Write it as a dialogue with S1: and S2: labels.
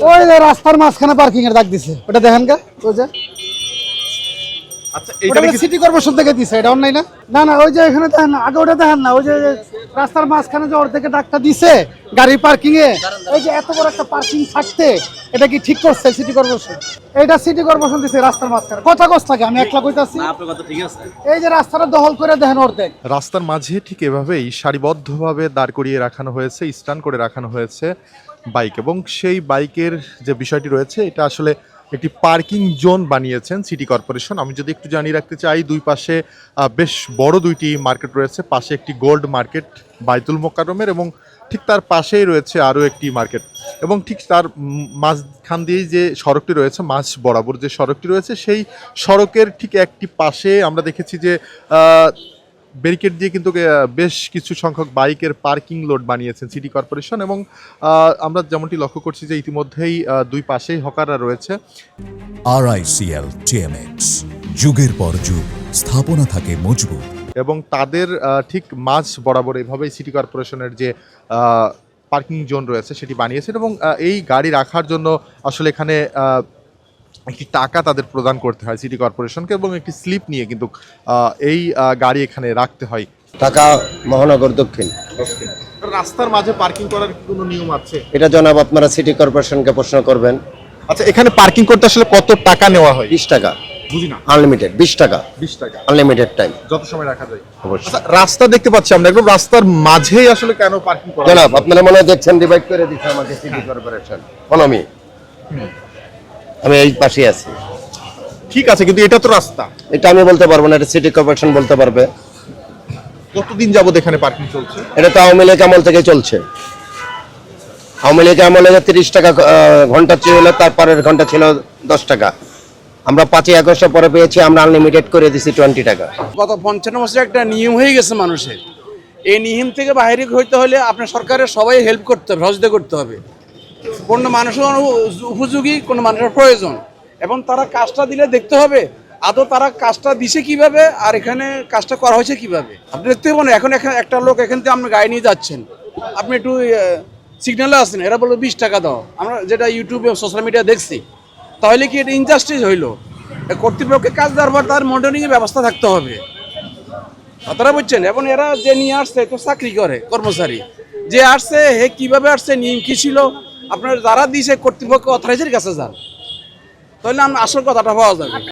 S1: ওই যে রাস্তার মাঝখানে পার্কিং এর দাগ দিছে, ওটা দেখেন কা? ওই যে
S2: আচ্ছা
S1: ওটা সিটি কর্পোরেশন থেকে দিছে, এটা অন্যায় না? না না, ওই যে এখানে দেখেন না, আগে ওটা দেখেন না, ওই যে রাস্তার মাঝখানে যে ওর থেকে ডাকটা দিছে গাড়ি পার্কিং এ, এই যে এত বড় একটা পার্কিং থাকতে এটা কি ঠিক করছে সিটি কর্পোরেশন? এটা সিটি কর্পোরেশন দিছে রাস্তার মাঝখানে। কথা কষ্ট লাগে, আমি একলা কইতাছি।
S2: আপনার কথা ঠিক আছে।
S1: এই যে রাস্তাটা দখল করে দেখেন অর্ধেক।
S3: রাস্তার মাঝে ঠিক এভাবেই সারিবদ্ধভাবে দাঁড় করিয়ে রাখানো হয়েছে, স্ট্যান্ড করে রাখানো হয়েছে বাইক, এবং সেই বাইকের যে বিষয়টি রয়েছে এটা আসলে একটি পার্কিং জোন বানিয়েছেন সিটি কর্পোরেশন। আমি যদি একটু জানিয়ে রাখতে চাই, দুই পাশে বেশ বড় দুইটি মার্কেট রয়েছে। পাশে একটি গোল্ড মার্কেট বাইতুল মোকাররমের, এবং ঠিক তার পাশেই রয়েছে আরও একটি মার্কেট, এবং ঠিক তার মাঝখান দিয়েই যে সড়কটি রয়েছে, মাঝ বরাবর যে সড়কটি রয়েছে, সেই সড়কের ঠিক একটি পাশে আমরা দেখেছি যে ব্যারিকেড দিয়ে কিন্তু বেশ কিছু সংখ্যক বাইকের পার্কিং লোড বানিয়েছেন সিটি কর্পোরেশন, এবং আমরা যেমনটি লক্ষ্য করছি যে ইতিমধ্যেই দুই পাশেই হকাররা রয়েছে।
S4: RICL TMX, যুগের পর যুগ স্থাপনা থাকে মজবুত,
S3: এবং তাদের ঠিক মাঝ বরাবর এভাবেই সিটি কর্পোরেশনের যে পার্কিং জোন রয়েছে সেটি বানিয়েছেন, এবং এই গাড়ি রাখার জন্য আসলে এখানে একটি টাকা তাদের প্রদান করতে হয় সিটি কর্পোরেশনকে, এবং একটি স্লিপ নিয়ে কিন্তু এই গাড়ি এখানে রাখতে হয়।
S5: ঢাকা মহানগর দক্ষিণ।
S3: রাস্তার মাঝে পার্কিং করার কোনো নিয়ম আছে?
S5: এটা জনাব আপনারা সিটি কর্পোরেশনকে প্রশ্ন করবেন।
S3: আচ্ছা, এখানে পার্কিং করতে আসলে কত টাকা নেওয়া হয়?
S5: 20 টাকা
S3: বুঝি না।
S5: আনলিমিটেড, 20 টাকা
S3: 20 টাকা
S5: আনলিমিটেড টাইম।
S3: যত সময় রাখা যায়।
S5: অবশ্যই।
S3: আচ্ছা, রাস্তা দেখতে পাচ্ছি আমরা, একদম রাস্তার মাঝেই আসলে কেন পার্কিং করা?
S5: জনাব আপনারা মনে হয় দেখছেন, ডিভাইড করে দিচ্ছে আমাকে সিটি কর্পোরেশন। আমি এই পাশে আছি।
S3: ঠিক আছে, কিন্তু এটা তো রাস্তা।
S5: এটা আমি বলতে পারবো না, এটা সিটি কর্পোরেশন বলতে পারবে।
S3: কতদিন যাবত এখানে পার্কিং চলছে?
S5: এটা তো আওয়ামী লীগ আমল থেকে চলছে। আওয়ামী লীগ আমলে 30 টাকা ঘন্টা ছিল, তারপরের ঘন্টা ছিল 10 টাকা। আমরা 5ই আগস্ট পরে পেয়েছি, আমরা আনলিমিটেড করে দিছি 20 টাকা।
S6: গত 55 বছর একটা নিয়ম হয়ে গেছে মানুষের। এই নিয়ম থেকে বাইরে হইতে হলে আপনার সরকারের সবাই হেল্প করতে হবে, সহযোগিতা করতে হবে। কোনো মানুষের উপযোগী, কোনো মানুষের প্রয়োজন, এবং তারা কাজটা দিলে দেখতে হবে আদৌ তারা কাজটা দিছে কিভাবে, আর এখানে কাজটা করা হয়েছে কিভাবে। আপনি দেখতে পাবেন এখন একটা লোক এখান থেকে আপনি গাড়ি নিয়ে যাচ্ছেন, আপনি একটু সিগন্যালে আসছেন, এরা বললো 20 টাকা দাও। আমরা যেটা ইউটিউবে সোশ্যাল মিডিয়া দেখছি, তাহলে কি এটা ইনজাস্টিস হইলো? কর্তৃপক্ষের কাজ দেওয়ার পর তার মনিটরিংয়ের ব্যবস্থা থাকতে হবে, আপনারা বুঝছেন। এবং এরা যে নিয়ে আসছে তো চাকরি করে কর্মচারী, যে আসছে হে কিভাবে আসছে, নিয়ম কি ছিল, আপনার যারা দিয়েছে কর্তৃপক্ষ অথরাইজের কাছে যান, তাহলে আমরা আসল কথাটা পাওয়া যাবে।